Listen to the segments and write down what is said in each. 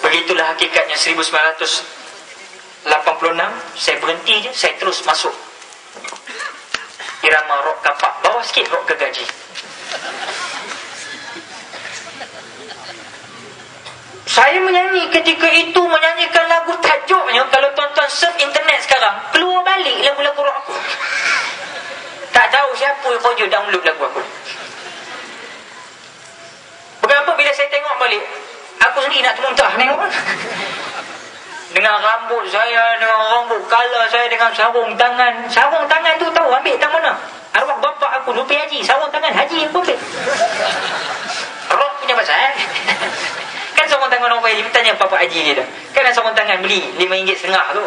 Begitulah hakikatnya. 1986 saya berhenti je, saya terus masuk irama rock kapak, bawah sikit rock gergaji. Saya menyanyi ketika itu, menyanyikan lagu tajuknya, kalau tuan-tuan surf internet sekarang, keluar balik lagu-lagu rock aku. Tak tahu siapa yang kerja download lagu aku. Berapa bila saya tengok balik, aku sendiri nak termuntah tengok. Dengan rambut saya, dengan rambut color saya, dengan sarung tangan. Sarung tangan tu tahu ambil tang mana? Arwah bapa aku Lupi Haji, sarung tangan Haji yang ambil. Rock punya pasal. Kan sarung tangan orang Haji, tanya Papa Haji dia dah. Kan ada sarung tangan beli RM5.5 tu.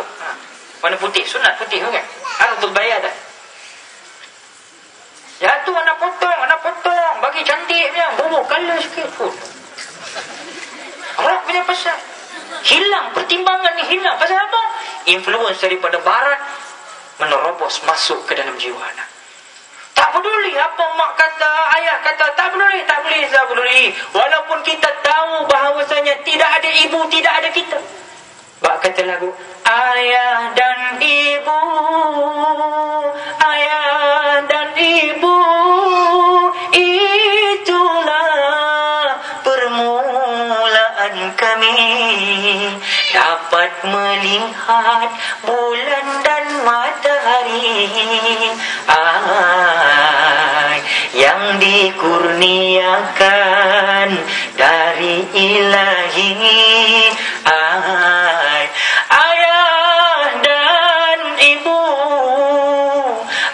Warna putih, sunat putih tu kan. Harus bayar dah. Ya tu anak potong, bagi cantiknya, bubuk color sikit pun. Rock punya pasal. Hilang, pertimbangan ni hilang. Pasal apa? Influence daripada barat menerobos masuk ke dalam jiwa anak. Tak peduli apa mak kata, ayah kata, tak peduli. Walaupun kita tahu bahawasanya tidak ada ibu, tidak ada kita. Bak kata lagu, ayah dan ibu, itulah permulaan kami dapat melihat bulan dan matahari, yang dikurniakan dari Ilahi.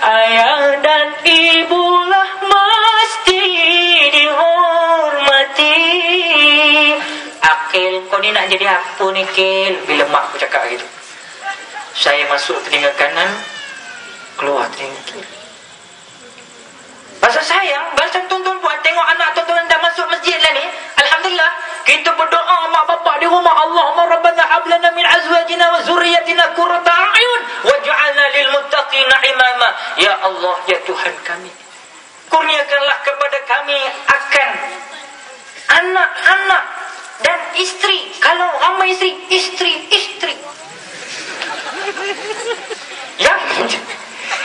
Ayah dan ibulah mesti dihormati. Akil, kau ni nak jadi apa ni Kil? Bila mak aku cakap gitu, saya masuk telinga kanan, keluar telinga kiri. Pasal sayang, pasal tuan-tuan buat tengok anak tuan-tuan dah masuk masjid lah ni. Alhamdulillah, kita berdoa mak bapak di rumah. Allahumma rabbana hablana min azwajina wa zurriyatina qurrata a'yun waj'alna lil muttaqina imama. Ya Allah, ya Tuhan kami, kurniakanlah kepada kami akan anak-anak dan isteri. Kalau ramai isteri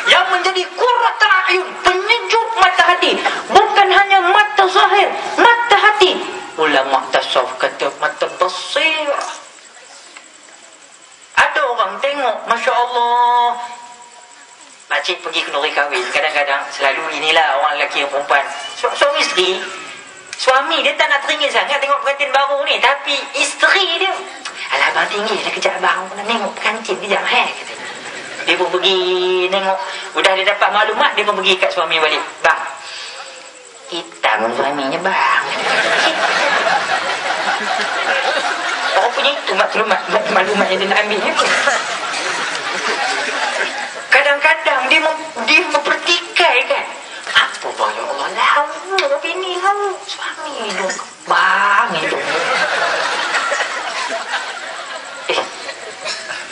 yang menjadi qurrata a'yun, penyejuk mata hati. Bukan hanya mata zahir, mata hati. Ulama tasawuf kata mata basirah. Ada orang tengok, Masya Allah, makcik pergi kenduri kahwin, kadang-kadang selalu inilah orang lelaki dan perempuan, suami isteri. Suami dia tak nak teringin sangat tengok pengantin baru ni, tapi isteri dia, alah abang tinggi dah kejap abang, nak tengok pengantin kejap kata. Dia pun pergi tengok. Udah dia dapat maklumat, dia pun pergi kat suami balik. Bang, hitam suaminya bang. Orang punya itu maklumat yang dia nak ambil. Kadang-kadang dia mempertikai kan. Apa bang, ya Allah, lawa bini lawa, suami dong bang itu.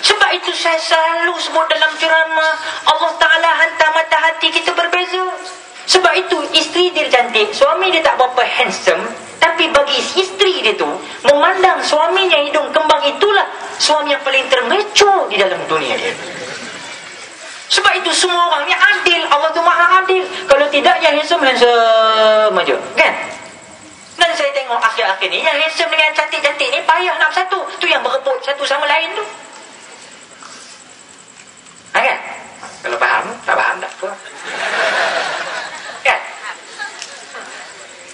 Sebab itu saya selalu sebut dalam ceramah, Allah Ta'ala hantar mata hati kita berbeza. Sebab itu isteri dia cantik, suami dia tak berapa handsome, tapi bagi isteri dia tu, memandang suaminya hidung kembang, itulah suami yang paling termecu di dalam dunia dia. Sebab itu semua orang ni adil. Allah tu maha adil. Kalau tidak, yang handsome aja, kan? Dan saya tengok akhir-akhir ni, yang handsome dengan cantik-cantik ni payah nak bersatu. Tu yang berebut satu sama lain tu. Kan? Kalau faham, tak faham tak apa. Kan?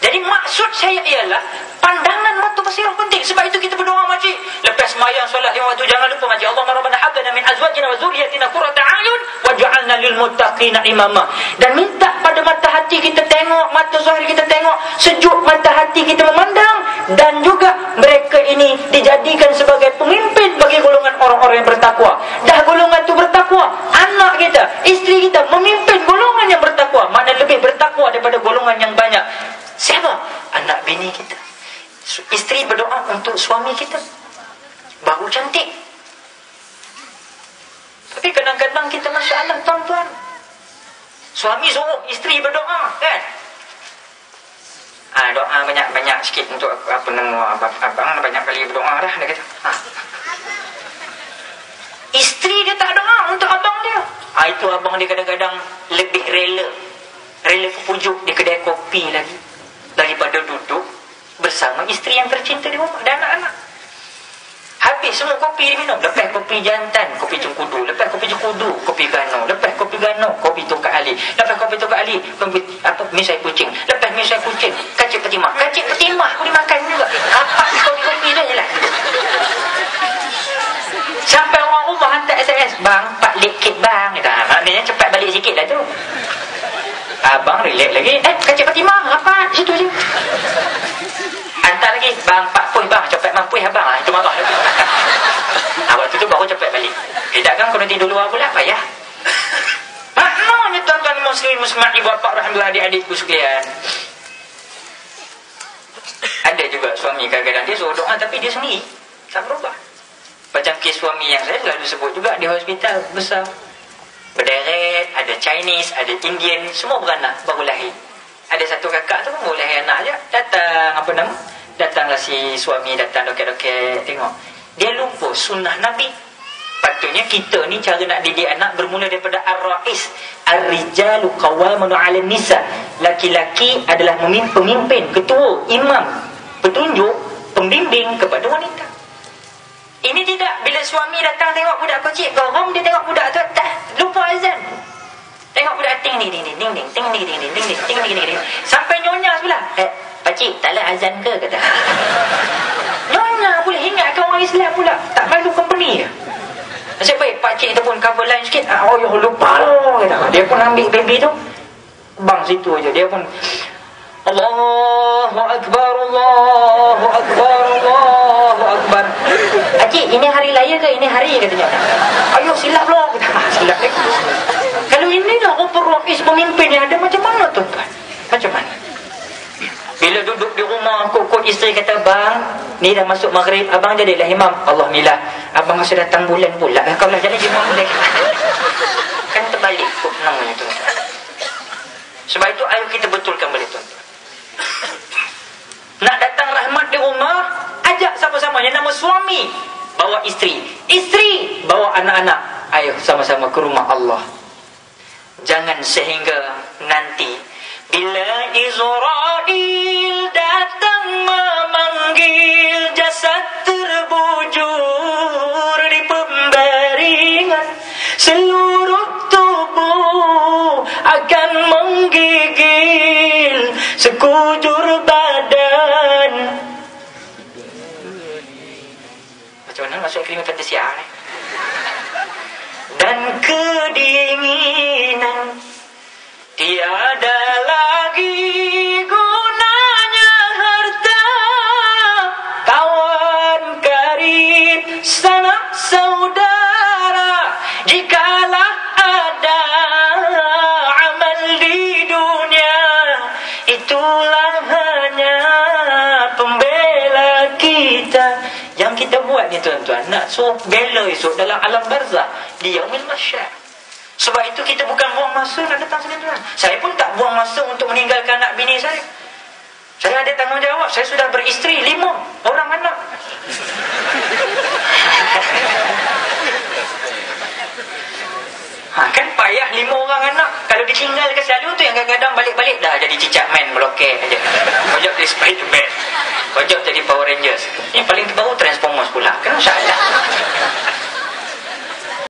Jadi maksud saya ialah pandangan mata basirah penting. Sebab itu kita berdoa makcik, lepas sembahyang solat 5 waktu, jangan lupa makcik, Allahumma rabbana hablana min azwajina wa zurriyyatina qurrata a'yun waj'alna lil muttaqina imama. Dan minta pada mata hati kita tengok, mata zahir kita tengok, sejuk mata hati kita memandang, dan juga mereka ini dijadikan sebagai pemimpin bagi golongan orang-orang yang bertakwa. Dah golongan tu bertakwa, anak kita, isteri kita memimpin golongan yang bertakwa. Mana lebih bertakwa daripada golongan yang banyak? Siapa? Anak bini kita. Isteri berdoa untuk suami kita, baru cantik. Tapi kadang-kadang kita masalah, tuan-tuan. Suami suruh isteri berdoa, kan? Doa banyak-banyak sikit untuk apa nama abang banyak kali berdoa dah kata. Isteri dia tak doa untuk abang dia. Itu abang dia kadang-kadang lebih rela pujuk di kedai kopi lagi daripada duduk bersama isteri yang tercinta di rumah dan anak-anak. Habis semua kopi dia minum. Lepas kopi jantan, kopi cengkudu. Lepas kopi cengkudu, kopi gano. Lepas kopi gano, kopi Tongkat Ali. Lepas kopi Tongkat Ali, misai kucing. Lepas misai kucing, kacik petimah. Kacik petimah boleh makan juga. Kapak kopi-kopi dah je lah. Sampai orang rumah hantar SMS, bang, 4 likit bang. Maknanya cepat balik sikit lah tu. Abang relax lagi. Kacik petimah, rapat situ je. Hantar lagi, bang, 4 puih bang, cepat mampuih abang. Itu marah lagi. Waktu tu baru cepat balik. Takkan kau nanti dulu pula payah. Maknanya tuan-tuan muslimat ibu bapa rahmatullah adik-adikku sekalian. Ada juga suami kadang-kadang dia suruh doa tapi dia sendiri tak berubah. Macam kes suami yang saya selalu sebut juga di hospital besar. Berderet, ada Chinese, ada Indian, semua beranak baru lahir. Ada satu kakak tu baru lahir anak je. Datanglah si suami datang dokek-dokek tengok. Dia lupa sunnah Nabi. Patutnya kita ni cara nak didik anak bermula daripada ar-rais. Ar-rijalu qawwamun 'alan nisa. Laki-laki adalah pemimpin, ketua, imam, petunjuk, pembimbing kepada wanita. Ini tidak. Bila suami datang tengok budak kecil geram, dia tengok budak tu tak lupa azan. Tengok budak ting ni ding ding ting ni ding ding ting ni. Sampai nyonya sebelah. Pakcik, taklah azan ke kata. Nyonya boleh ingatkan orang Islam pula. Tak malu company ke? Nasib baik pakcik tu pun cover line sikit. Oh ya lupa lah kata. Dia pun ambil baby tu bang situ aja. Dia pun Allahu Akbar, Allahu Akbar, Allahu Akbar. Pakcik, ini hari raya ke? Ini hari katanya. Ayo silap lah kata. Silap ni. Kalau inilah rais pemimpin yang ada, macam mana tuan-tuan? Macam mana? Bila duduk di rumah, kok isteri kata, bang, ni dah masuk maghrib, abang jadilah imam. Allah milah, abang masa datang bulan pula. Kau lah jadi imam boleh. Kan terbalik kok namanya tu. Sebab itu ayo kita betulkan balik tuan-tuan. Nak datang rahmat di rumah, ajak sama-sama. Yang nama suami bawa isteri, isteri bawa anak-anak. Ayo sama-sama ke rumah Allah. Jangan sehingga nanti bila Israel datang memanggil, jasad terbujur di pembaringan, seluruh tubuh akan menggigil sekujur badan. Macam mana masuk kalimat Fantasia ni? Dan kedinginan tiada lagi gunanya harta, kawan karib, sanak saudara, jikalau ada amal di dunia, itulah hanya pembela kita. Yang kita buat ni tuan-tuan, nak suruh bela esok dalam alam barzah di yaumil mahsyar. Sebab itu kita bukan buang masa nak datang sini tuan. Saya pun tak buang masa untuk meninggalkan anak bini saya. Saya ada tanggungjawab. Saya sudah beristeri 5 orang anak. Kan payah 5 orang anak. Kalau ditinggalkan selalu tu yang kadang-kadang balik-balik dah jadi cicak man melokek aja. Kojok jadi Spiderman, kojok jadi Power Rangers. Yang paling terbaru Transformers.